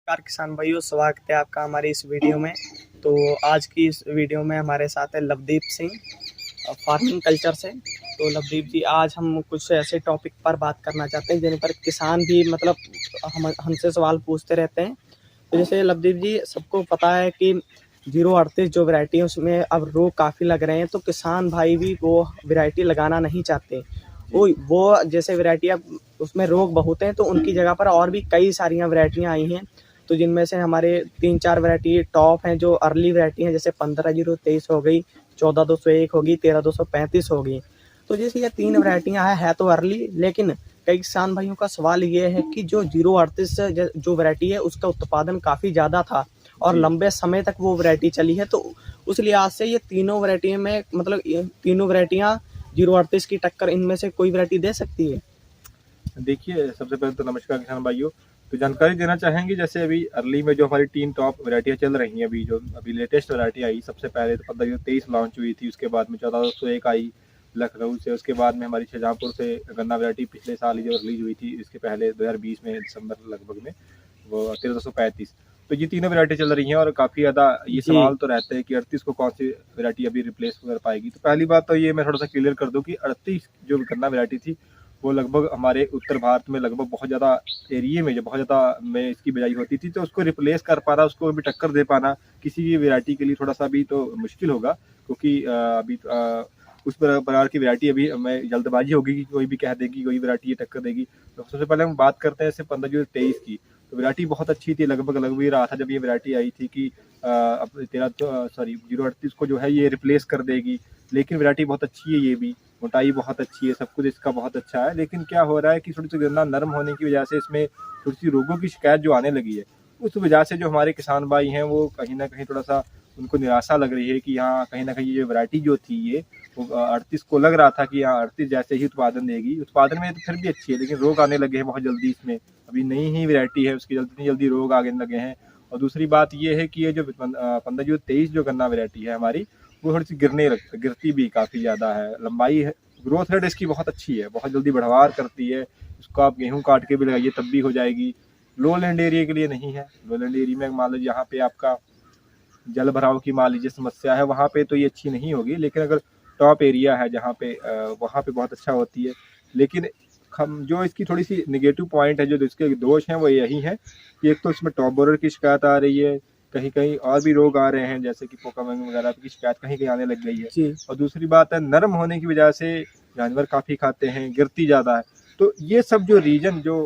नमस्कार किसान भाइयों, स्वागत है आपका हमारी इस वीडियो में। तो आज की इस वीडियो में हमारे साथ है लवदीप सिंह, फार्मिंग कल्चर से। तो लवदीप जी, आज हम कुछ ऐसे टॉपिक पर बात करना चाहते हैं जिन पर किसान भी मतलब हमसे सवाल पूछते रहते हैं। तो जैसे लवदीप जी, सबको पता है कि 038 जो वैरायटी है उसमें अब रोग काफ़ी लग रहे हैं, तो किसान भाई भी वो वैरायटी लगाना नहीं चाहते। वो जैसे वैरायटी अब उसमें रोग बहुत हैं, तो उनकी जगह पर और भी कई सारी वैरायटियाँ आई हैं। तो जिनमें से हमारे 3-4 वैरायटी टॉप हैं जो अर्ली वैरायटी हैं, जैसे 15-023 हो गई, 14-201 होगी, 13-235 होगी। तो जैसे ये 3 वैरायटियाँ है तो अर्ली, लेकिन कई किसान भाइयों का सवाल ये है कि जो 038 जो वैरायटी है उसका उत्पादन काफ़ी ज़्यादा था और लंबे समय तक वो वैरायटी चली है। तो उस लिहाज से ये तीनों वैरायटी में मतलब तीनों वैरायटियाँ 038 की टक्कर इनमें से कोई वैरायटी दे सकती है? देखिए, सबसे पहले तो नमस्कार किसान भाइयों। तो जानकारी देना चाहेंगे, जैसे अभी अर्ली में जो हमारी 3 टॉप वैरायटियाँ चल रही हैं, अभी लेटेस्ट वैरायटी आई, सबसे पहले तो 15-23 लॉन्च हुई थी, उसके बाद में 14-201 आई लखनऊ से, उसके बाद में हमारी शाहजहाँपुर से गन्ना वैरायटी पिछले साल ही जो रिलीज हुई थी, इसके पहले 2020 में दिसंबर लगभग में वो 13-235। तो ये तीनों वैरायटी चल रही हैं और काफ़ी ज़्यादा ये सवाल तो रहते हैं कि 38 को कौन सी वैरायटी अभी रिप्लेस कर पाएगी। तो पहली बात तो ये मैं थोड़ा सा क्लियर कर दूँ कि 38 जो गन्ना वैरायटी थी वो लगभग हमारे उत्तर भारत में लगभग बहुत ज़्यादा एरिए में जो बहुत ज़्यादा में इसकी बिजाई होती थी, तो उसको रिप्लेस कर पाना, उसको भी टक्कर दे पाना किसी भी वैरायटी के लिए थोड़ा सा भी तो मुश्किल होगा, क्योंकि अभी उस प्रकार की वैरायटी अभी मैं जल्दबाजी होगी कि कोई भी कह देगी कोई वैरायटी ये टक्कर देगी। तो सबसे पहले हम बात करते हैं जैसे 15-23 की। तो वैरायटी बहुत अच्छी थी, लगभग लग भी रहा था जब ये वैरायटी आई थी कि अब 038 को जो है ये रिप्लेस कर देगी, लेकिन वैरायटी बहुत अच्छी है, ये भी मोटाई बहुत अच्छी है, सब कुछ इसका बहुत अच्छा है। लेकिन क्या हो रहा है कि थोड़ी सी गन्ना नरम होने की वजह से इसमें थोड़ी सी रोगों की शिकायत जो आने लगी है, उस वजह से जो हमारे किसान भाई हैं वो कहीं ना कहीं थोड़ा सा उनको निराशा लग रही है कि हाँ कहीं ना कहीं ये वैरायटी जो थी ये वो 38 को लग रहा था कि हाँ 38 जैसे ही उत्पादन देगी, उत्पादन में तो फिर भी अच्छी है, लेकिन रोग आने लगे हैं बहुत जल्दी इसमें। अभी नई ही वैरायटी है, उसकी जल्दी जल्दी रोग आने लगे हैं। और दूसरी बात ये है कि ये जो 15-23 जो गन्ना वैरायटी है हमारी, वो थोड़ी सी गिरती भी काफ़ी ज़्यादा है। लंबाई है, ग्रोथ रेट इसकी बहुत अच्छी है, बहुत जल्दी बढ़वार करती है। इसको आप गेहूँ काट के भी लगाइए तब भी हो जाएगी। लो लैंड एरिया के लिए नहीं है। लो लैंड एरिया में मान लीजिए यहाँ पे आपका जल भराव की मान लीजिए समस्या है, वहाँ पे तो ये अच्छी नहीं होगी, लेकिन अगर टॉप एरिया है जहाँ पे वहाँ पे बहुत अच्छा होती है। लेकिन हम जो इसकी थोड़ी सी निगेटिव पॉइंट है, जो इसके दोष हैं वो यही है कि एक तो इसमें टॉप बोरर की शिकायत आ रही है, कहीं कहीं और भी रोग आ रहे हैं जैसे कि पोकामंग वगैरह की शिकायत कहीं कहीं आने लग गई है। और दूसरी बात है नरम होने की वजह से जानवर काफ़ी खाते हैं, गिरती ज़्यादा है। तो ये सब जो रीजन जो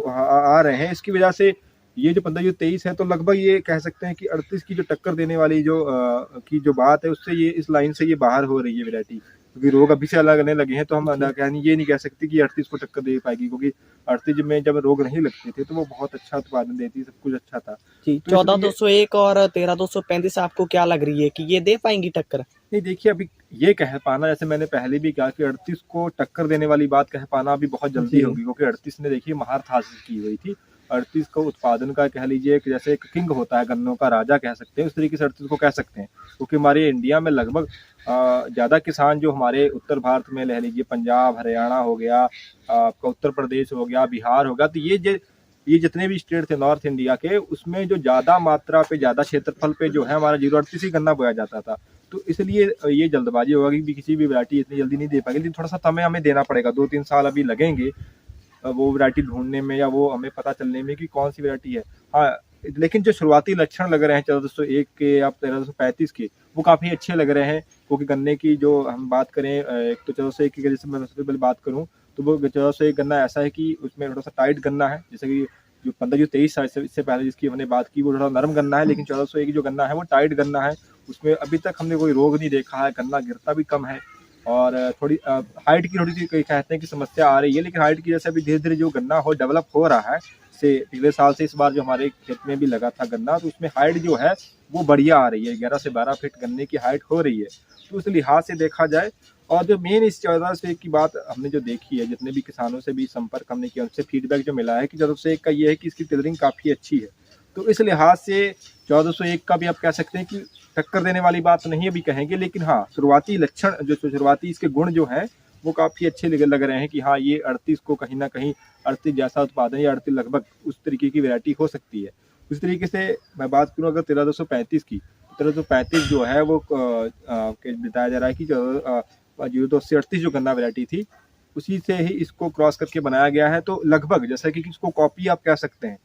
आ रहे हैं, इसकी वजह से ये जो 15-23 है, तो लगभग ये कह सकते हैं कि 38 की जो टक्कर देने वाली जो बात है, उससे ये इस लाइन से ये बाहर हो रही है वैरायटी, क्योंकि रोग अभी से अलग आने लगे हैं। तो हम ये नहीं कह सकते कि 38 को टक्कर दे पाएगी, क्योंकि 38 में जब रोग नहीं लगते थे तो वो बहुत अच्छा उत्पादन देती, सब कुछ अच्छा था। जी, तो 14-201 और 13-235 आपको क्या लग रही है कि ये दे पाएंगी टक्कर? नहीं, देखिए अभी ये कह पाना, जैसे मैंने पहले भी कहा कि 38 को टक्कर देने वाली बात कह पाना अभी बहुत जल्दी होगी, क्योंकि 38 ने देखिए महारत हासिल की हुई थी। 38 को उत्पादन का कह लीजिए कि जैसे एक किंग होता है, गन्नों का राजा कह सकते हैं, उस तरीके से 38 को कह सकते हैं, क्योंकि हमारे इंडिया में लगभग ज़्यादा किसान जो हमारे उत्तर भारत में ले लीजिए, पंजाब हरियाणा हो गया, आपका उत्तर प्रदेश हो गया, बिहार हो गया, तो ये जितने भी स्टेट थे नॉर्थ इंडिया के, उसमें जो ज़्यादा मात्रा पे ज़्यादा क्षेत्रफल पे जो है हमारा 038 ही गन्ना बोया जाता था। तो इसलिए ये जल्दबाजी होगा कि किसी भी वैरायटी इतनी जल्दी नहीं दे पाएगी, लेकिन थोड़ा सा समय हमें देना पड़ेगा, 2-3 साल अभी लगेंगे वो वैरायटी ढूंढने में या वो हमें पता चलने में कि कौन सी वैरायटी है। हाँ, लेकिन जो शुरुआती लक्षण लग रहे हैं 1401 के या 1335 के, वो काफ़ी अच्छे लग रहे हैं, क्योंकि गन्ने की जो हम बात करें, एक तो 1401 की जैसे मैं सबसे पहले बात करूँ, तो वो 1401 गन्ना ऐसा है कि उसमें थोड़ा सा टाइट गन्ना है, जैसे कि जो 15-23 इससे पहले जिसकी हमने बात की वो थोड़ा नरम गन्ना है, लेकिन 1401 जो गन्ना है वो टाइट गन्ना है। उसमें अभी तक हमने कोई रोग नहीं देखा है, गन्ना गिरता भी कम है, और थोड़ी हाइट की थोड़ी सी कहते हैं कि समस्या आ रही है, लेकिन हाइट की जैसे अभी धीरे धीरे जो गन्ना हो डेवलप हो रहा है, से पिछले साल से इस बार जो हमारे खेत में भी लगा था गन्ना, तो उसमें हाइट जो है वो बढ़िया आ रही है, 11 से 12 फीट गन्ने की हाइट हो रही है। तो उस लिहाज से देखा जाए, और जो मेन इस 1401 की बात हमने जो देखी है, जितने भी किसानों से भी संपर्क हमने किया, उनसे फीडबैक जो मिला है कि 1401 का ये है कि इसकी टिलरिंग काफ़ी अच्छी है। तो इस लिहाज से 1401 का भी आप कह सकते हैं कि टक्कर देने वाली बात नहीं अभी कहेंगे, लेकिन हाँ शुरुआती लक्षण जो शुरुआती इसके गुण जो हैं वो काफ़ी अच्छे लग रहे हैं कि हाँ ये 38 को कहीं ना कहीं 38 जैसा उत्पादन या 38 लगभग उस तरीके की वैरायटी हो सकती है। उस तरीके से मैं बात करूँ अगर 13235 की, 13235 जो है वो बताया जा रहा है कि 0288 जो गन्ना वैरायटी थी उसी से ही इसको क्रॉस करके बनाया गया है। तो लगभग जैसा कि इसको कॉपी आप कह सकते हैं,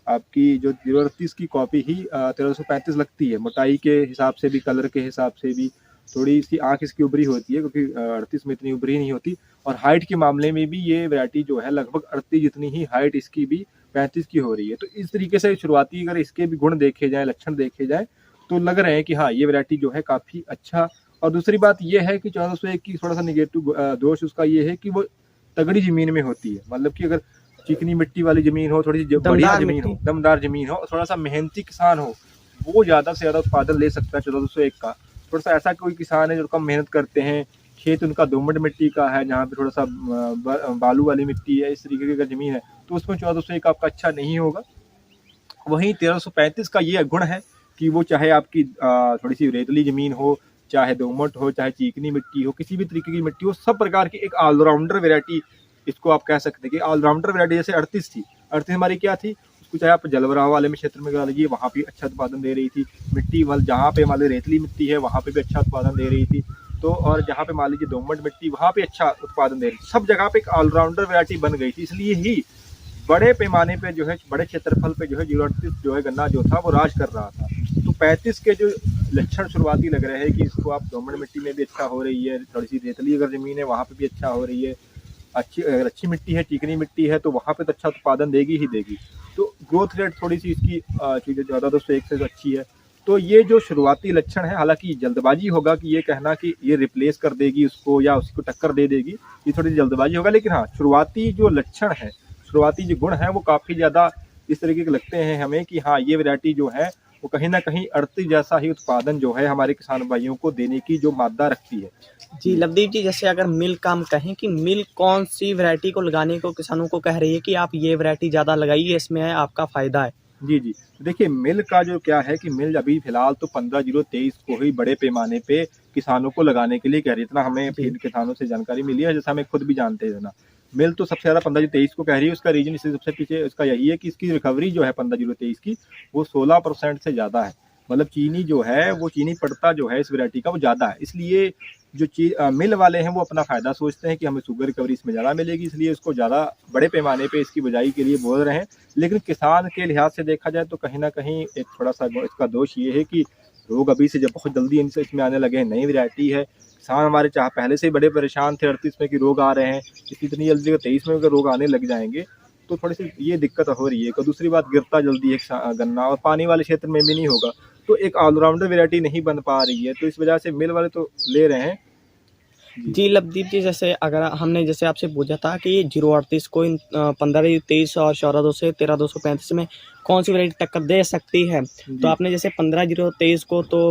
आपकी जो 038 की कॉपी ही 1335 लगती है। मोटाई के हिसाब से भी, कलर के हिसाब से भी थोड़ी सी आँख इसकी उभरी होती है, क्योंकि 38 में इतनी उभरी नहीं होती। और हाइट के मामले में भी ये वैरायटी जो है लगभग 38 जितनी ही हाइट इसकी भी 35 की हो रही है। तो इस तरीके से शुरुआती अगर इसके भी गुण देखे जाए, लक्षण देखे जाए, तो लग रहे हैं कि हाँ ये वैरायटी जो है काफ़ी अच्छा। और दूसरी बात ये है कि 1401 की थोड़ा सा निगेटिव दोष उसका ये है कि वो तगड़ी ज़मीन में होती है। मतलब कि अगर चिकनी मिट्टी वाली ज़मीन हो, थोड़ी सी बढ़िया ज़मीन हो, दमदार ज़मीन हो, थोड़ा सा मेहनती किसान हो, वो ज़्यादा से ज़्यादा उत्पादन ले सकता है 1401 का। थोड़ा सा ऐसा कोई किसान है जो कम मेहनत करते हैं, खेत उनका दोमट मिट्टी का है, जहाँ पे थोड़ा सा बालू वाली मिट्टी है, इस तरीके की ज़मीन है, तो उसमें 1401 आपका अच्छा नहीं होगा। वहीं 1335 का ये गुण है कि वो चाहे आपकी थोड़ी सी रेतली ज़मीन हो, चाहे दोमट हो, चाहे चिकनी मिट्टी हो, किसी भी तरीके की मिट्टी हो, सब प्रकार की एक ऑलराउंडर वैरायटी इसको आप कह सकते हैं कि ऑलराउंडर वैरायटी। जैसे 38 थी, 38 हमारी क्या थी, उसको चाहे आप जलभराव वाले में क्षेत्र में लगा लीजिए, वहाँ पे अच्छा उत्पादन दे रही थी। मिट्टी वाल जहाँ पे मान लीजिए रेतली मिट्टी है वहाँ पे भी अच्छा उत्पादन दे रही थी। तो और जहाँ पे मान लीजिए दोमट मिट्टी, वहाँ पे अच्छा उत्पादन दे रही थी। सब जगह पे एक ऑलराउंडर वैरायटी बन गई थी। इसलिए ही बड़े पैमाने पे जो है, बड़े क्षेत्रफल पे जो है 038 जो है गन्ना जो था वो राज कर रहा था। तो 35 के जो लक्षण शुरुआती लग रहे हैं कि इसको आप दोमट मिट्टी में भी अच्छा हो रही है, थोड़ी सी रेतली अगर ज़मीन है वहाँ पे भी अच्छा हो रही है, अगर अच्छी मिट्टी है, चिकनी मिट्टी है, तो वहाँ पे तो अच्छा उत्पादन देगी ही देगी। तो ग्रोथ रेट थोड़ी सी इसकी चीज़ें ज़्यादा 201 से तो अच्छी है। तो ये जो शुरुआती लक्षण है, हालांकि जल्दबाजी होगा कि ये कहना कि ये रिप्लेस कर देगी उसको या उसको टक्कर दे देगी, ये थोड़ी सी जल्दबाजी होगा। लेकिन हाँ, शुरुआती जो लक्षण है, शुरुआती जो गुण है वो काफ़ी ज़्यादा इस तरीके के लगते हैं हमें कि हाँ ये वैरायटी जो है वो कहीं ना कहीं 38 जैसा ही उत्पादन जो है हमारे किसान भाइयों को देने की जो मादा रखती है। जी लवदीप जी, जैसे अगर मिल का हम कहें कि मिल कौन सी वैरायटी को लगाने को किसानों को कह रही है कि आप ये वैरायटी ज़्यादा लगाइए, इसमें है आपका फ़ायदा है। जी जी, देखिए मिल का जो क्या है कि मिल अभी फिलहाल तो 15-0-23 को ही बड़े पैमाने पे किसानों को लगाने के लिए कह रही है। इतना हमें फिर किसानों से जानकारी मिली है, जैसा हमें खुद भी जानते हैं ना। मिल तो सबसे ज़्यादा 15-23 को कह रही है। उसका रीजन इससे सबसे पीछे उसका यही है कि इसकी रिकवरी जो है 15-0-23 की वो 16% से ज़्यादा है। मतलब चीनी जो है वो चीनी पड़ता जो है इस वैरायटी का वो ज़्यादा है। इसलिए जो मिल वाले हैं वो अपना फ़ायदा सोचते हैं कि हमें शुगर रिकवरी इसमें ज़्यादा मिलेगी, इसलिए इसको ज़्यादा बड़े पैमाने पे इसकी बुझाई के लिए बोल रहे हैं। लेकिन किसान के लिहाज से देखा जाए तो कहीं ना कहीं एक थोड़ा सा इसका दोष ये है कि लोग अभी से जब बहुत जल्दी इनसे इसमें आने लगे हैं, नई वैरायटी है। किसान हमारे चाह पहले से ही बड़े परेशान थे 38 में कि रोग आ रहे हैं, इतनी जल्दी 23 में अगर रोग आने लग जाएंगे तो थोड़ी सी ये दिक्कत हो रही है। और दूसरी बात, गिरता जल्दी है गन्ना और पानी वाले क्षेत्र में भी नहीं होगा, तो एक ऑलराउंडर वैरायटी नहीं बन पा रही है। तो इस वजह से मिल वाले तो ले रहे हैं। जी लवदीप जी, जैसे अगर हमने जैसे आपसे पूछा था कि 038 को इन 15-23 और 14-213-235 में कौन सी वैरायटी टक्कर दे सकती है, तो आपने जैसे 15-023 को तो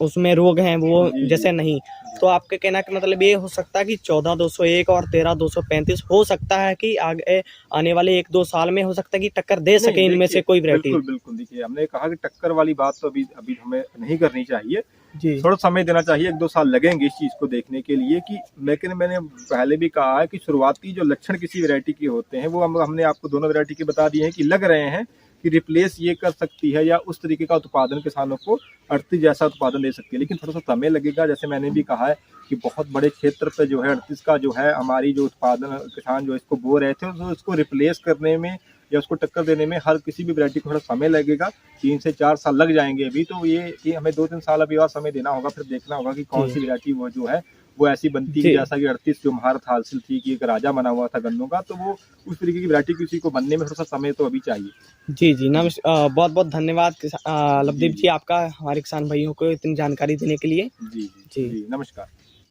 उसमें रोग हैं वो जैसे नहीं, तो आपके कहना का मतलब ये हो सकता है कि 14-201 और 13-235 हो सकता है कि आगे आने वाले 1-2 साल में हो सकता है कि टक्कर दे सके इनमें से कोई वैरायटी। बिल्कुल बिल्कुल, देखिए हमने कहा कि टक्कर वाली बात तो अभी हमें नहीं करनी चाहिए जी, थोड़ा समय देना चाहिए। 1-2 साल लगेंगे इस चीज़ को देखने के लिए कि, लेकिन मैंने पहले भी कहा है कि शुरुआती जो लक्षण किसी वैरायटी के होते हैं वो हमने आपको दोनों वैरायटी के बता दिए हैं कि लग रहे हैं कि रिप्लेस ये कर सकती है या उस तरीके का उत्पादन किसानों को 38 जैसा उत्पादन दे सकती है। लेकिन थोड़ा सा समय लगेगा, जैसे मैंने भी कहा है कि बहुत बड़े क्षेत्र पर जो है 38 का जो है हमारी जो उत्पादन किसान जो इसको बो रहे थे तो उसको रिप्लेस करने में या उसको टक्कर देने में हर किसी भी वैरायटी को थोड़ा समय लगेगा। 3 से 4 साल लग जाएंगे अभी, तो ये कि हमें 2-3 साल अभी और समय देना होगा, फिर देखना होगा कि कौन सी वैरायटी वो जो है वो ऐसी बनती है जैसा कि 38 जो महारत हासिल थी कि एक राजा बना हुआ था गन्नों का, तो वो उस तरीके की वैरायटी किसी को बनने में थोड़ा सा समय तो अभी चाहिए। जी जी, बहुत बहुत धन्यवाद लवदीप जी आपका हमारे किसान भाइयों को इतनी जानकारी देने के लिए। जी जी जी, नमस्कार।